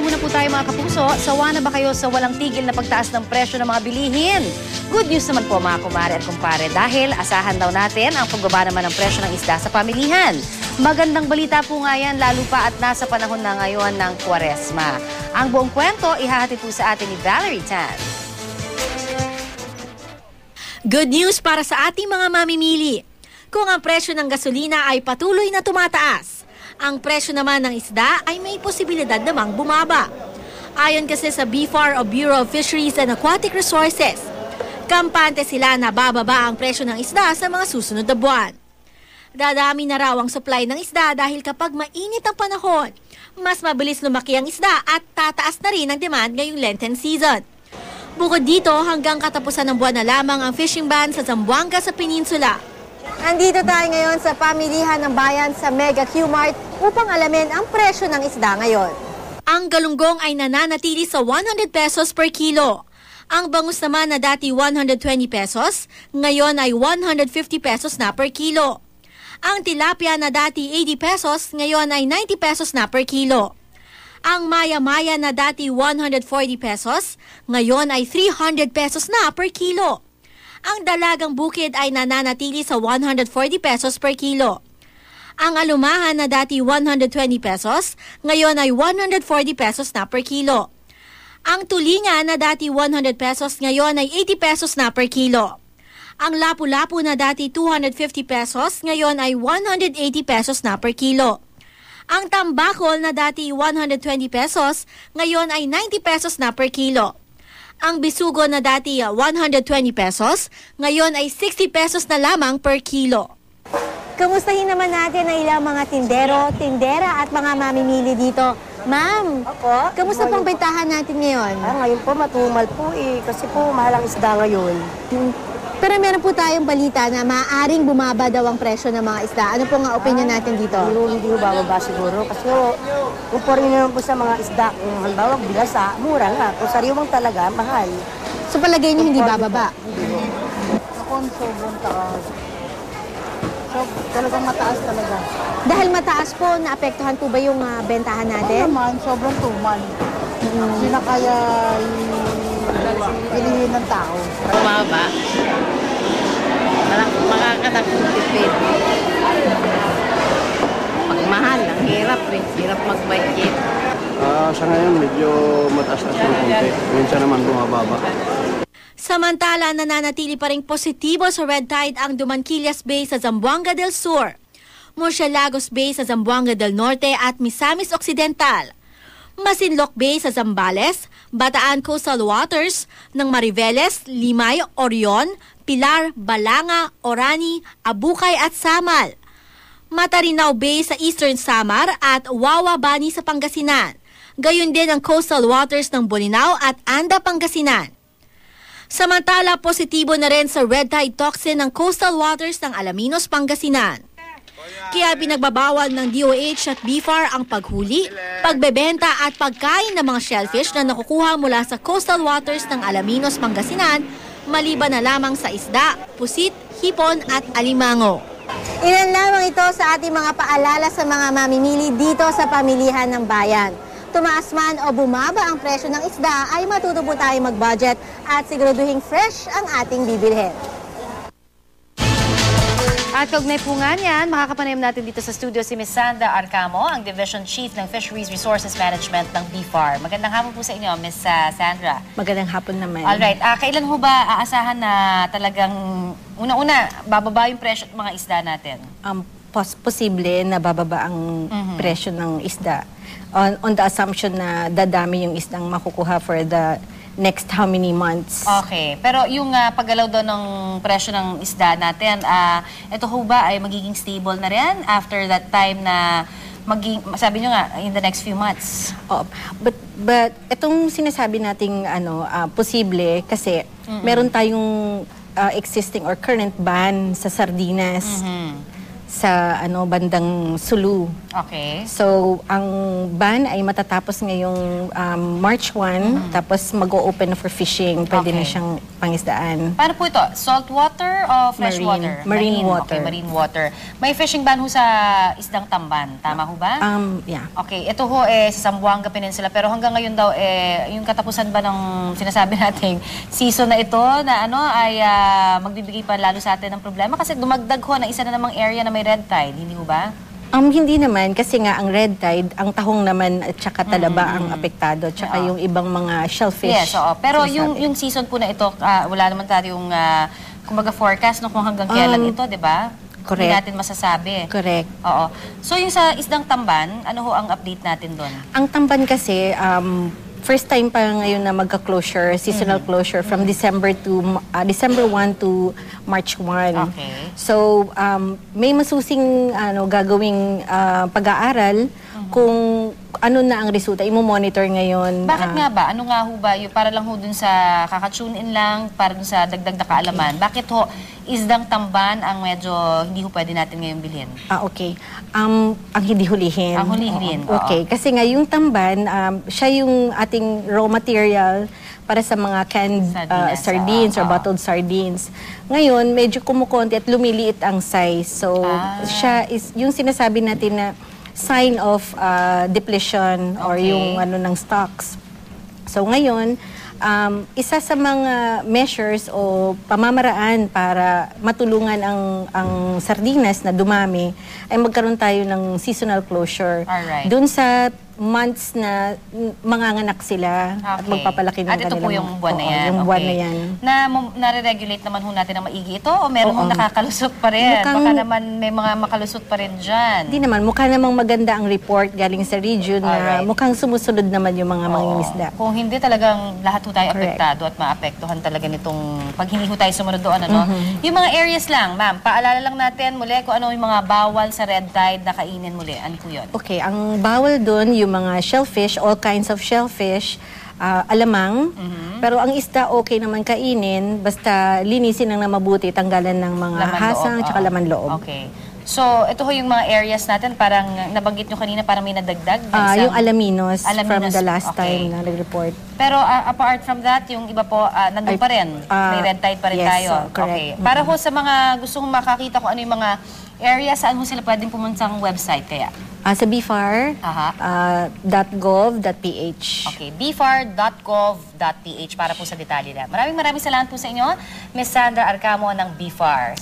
Diretso muna po tayo mga kapuso. Sawa na ba kayo sa walang tigil na pagtaas ng presyo ng mga bilihin? Good news naman po mga kumare at kumpare dahil asahan daw natin ang pagbaba naman ng presyo ng isda sa pamilihan. Magandang balita po nga yan lalo pa at nasa panahon na ngayon ng Kwaresma. Ang buong kwento ihahatid po sa atin ni Valerie Tan. Good news para sa ating mga mamimili. Kung ang presyo ng gasolina ay patuloy na tumataas, ang presyo naman ng isda ay may posibilidad namang bumaba. Ayon kasi sa BFAR o Bureau of Fisheries and Aquatic Resources, kampante sila na bababa ang presyo ng isda sa mga susunod na buwan. Dadami na raw ang supply ng isda dahil kapag mainit ang panahon, mas mabilis lumaki ang isda at tataas na rin ang demand ngayong Lenten season. Bukod dito, hanggang katapusan ng buwan na lamang ang fishing ban sa Zamboanga sa Peninsula. Nandito tayo ngayon sa pamilihan ng bayan sa Mega Q-Mart upang alamin ang presyo ng isda ngayon. Ang galunggong ay nananatili sa 100 pesos per kilo. Ang bangus naman na dati 120 pesos, ngayon ay 150 pesos na per kilo. Ang tilapia na dati 80 pesos, ngayon ay 90 pesos na per kilo. Ang maya-maya na dati 140 pesos, ngayon ay 300 pesos na per kilo. Ang dalagang bukid ay nananatili sa 140 pesos per kilo. Ang alumahan na dati 120 pesos, ngayon ay 140 pesos na per kilo. Ang tulingan na dati 100 pesos, ngayon ay 80 pesos na per kilo. Ang lapu-lapu na dati 250 pesos, ngayon ay 180 pesos na per kilo. Ang tambakol na dati 120 pesos, ngayon ay 90 pesos na per kilo. Ang bisugo na dati 120 pesos, ngayon ay 60 pesos na lamang per kilo. Kamustahin naman natin ang ilang mga tindero, tindera at mga mamimili dito. Ma'am, kamusta pong bentahan natin ngayon? Ngayon po matumal po kasi po mahal ang isda ngayon. Pero meron po tayong balita na maaaring bumaba daw ang presyo ng mga isda. Ano po nga opinion natin dito? Hindi ko bababa siguro kasi kung po rin naman po sa mga isda, kung halimbawa bilasa, mura nga. Kung sariwang talaga, mahal. So palagay niyo hindi bababa? Hindi. Ako sobrang taas. So talagang mataas talaga. Dahil mataas po, naapektuhan po ba yung bentahan natin? Oo naman, sobrang tumal. Hindi na kaya ilihin ng tao. Bumaba. Makakanak ng tipid. Pag mahal, ang hirap rin. Hirap mag-budget. Sa ngayon, medyo mataas-taas ng konti. Minsan naman bumababa. Samantala, nananatili pa rin positibo sa red tide ang Dumanquillas Bay sa Zamboanga del Sur, Murciélagos Bay sa Zamboanga del Norte at Misamis Occidental, Masinloc Bay sa Zambales, Bataan Coastal Waters ng Mariveles, Limay, Orion, Pilar, Balanga, Orani, Abukay at Samal, Matarinaw Bay sa Eastern Samar at Wawa Bani sa Pangasinan. Gayon din ang coastal waters ng Bolinao at Anda, Pangasinan. Samantala, positibo na rin sa red tide toxin ng coastal waters ng Alaminos, Pangasinan. Kaya pinagbabawal ng DOH at BFAR ang paghuli, pagbebenta at pagkain ng mga shellfish na nakukuha mula sa coastal waters ng Alaminos, Pangasinan, maliban na lamang sa isda, pusit, hipon at alimango. Ilan lamang ito sa ating mga paalala sa mga mamimili dito sa pamilihan ng bayan. Tumaas man o bumaba ang presyo ng isda ay matuto po tayo mag-budget at siguraduhing fresh ang ating bibilhin. At kaugnay po nga niyan, makakapanayam natin dito sa studio si Ms. Sandra Arcamo, ang Division Chief ng Fisheries Resources Management ng BFAR. Magandang hapon po sa inyo, Ms. Sandra. Magandang hapon naman. Alright, kailan ho ba aasahan na talagang una-una bababa yung presyo ng mga isda natin? Posible na bababa ang presyo ng isda on the assumption na dadami yung isdang makukuha for the next how many months. Okay. Pero yung paggalaw daw ng presyo ng isda natin, ito ho ba ay magiging stable na rin after that time na sabi nyo nga, in the next few months? But itong sinasabi nating posible kasi meron tayong existing or current ban sa sardinas. sa bandang Sulu. Okay. So, ang ban ay matatapos ngayong March 1, tapos mag-o-open na for fishing. Pwede na Okay. siyang pangisdaan. Paano po ito? Salt water o fresh water? Marine water. Okay, marine water. May fishing ban ho sa isdang Tamban. Tama ho ba? Yeah. Okay, ito ho sa Zamboanga Peninsula pero hanggang ngayon daw yung katapusan ba ng sinasabi nating season na ito na ay magbibigay pa lalo sa atin ng problema kasi dumagdag ho ng isa na namang area na may red tide, hindi ho ba? Hindi naman kasi nga ang red tide, ang tahong naman at saka talaba ang apektado at saka yung ibang mga shellfish. Yes, oo. Pero sinasabi. yung season po na ito, wala naman tayo yung kumbaga forecast no kung hanggang kailan ito, 'di ba? Correct. Hindi natin masasabi. Correct. Oo. So yung sa isdang Tamban, ano ho ang update natin doon? Ang Tamban kasi, first time pa ngayon na magka-closure, seasonal closure from December 1 to March 1. Okay. So, may masusing gagawing pag-aaral kung ano na ang resulta. Imo-monitor ngayon. Bakit nga ba? Ano nga ho ba? Yung para lang ho dun sa kakatune in lang, para dun sa dagdag na kaalaman. Bakit ho isdang Tamban ang medyo hindi ho pwede natin ngayon bilhin? Okay. Ang hindi hulihin. Ang hulihin, Oo. Okay. Kasi nga yung Tamban, siya yung ating raw material para sa mga canned sardines or bottled sardines. Ngayon, medyo kumukonti at lumiliit ang size. So, siya is yung sinasabi natin na sign of depletion or yung ng stocks. So, ngayon, isa sa mga measures o pamamaraan para matulungan ang sardinas na dumami ay magkaroon tayo ng seasonal closure. Alright. Doon sa months na manganganak sila at magpapalaki ng At ito po yung buwan na yan. Yung buwan na yan. Nare-regulate naman ho natin ang maigi ito o meron hong nakakalusot pa rin? Baka naman may mga makalusot pa rin dyan. Hindi naman. Mukha namang maganda ang report galing sa region na mukhang sumusunod naman yung mga mangingisda. Kung hindi talagang lahat ho tayo apektado at maapektuhan talaga nitong pag hindi ho tayo sumunod doon. Yung mga areas lang, ma'am, paalala lang natin muli kung ano yung mga bawal sa red tide na kainin muli. Ano po yun? Okay, ang bawal doon yung mga shellfish, all kinds of shellfish, alamang. Pero ang isda okay naman kainin, basta linisin lang na mabuti, tanggalan ng mga hasang at laman loob. Okay. So, ito ho yung mga areas natin, parang nabanggit nyo kanina, parang may nadagdag. Yung alaminos from the last okay. time na nag-report. Pero apart from that, yung iba po, nandun pa rin. May red tide pa rin yes, tayo. correct. Okay. Para ho sa mga gustong makakita kung ano yung mga area, saan ho sila pwedeng pumuntang website kaya? Sa bfar.gov.ph. Okay, bfar.gov.ph para po sa detalye lang. Maraming salamat po sa inyo, Ms. Sandra Arcamo ng BFAR.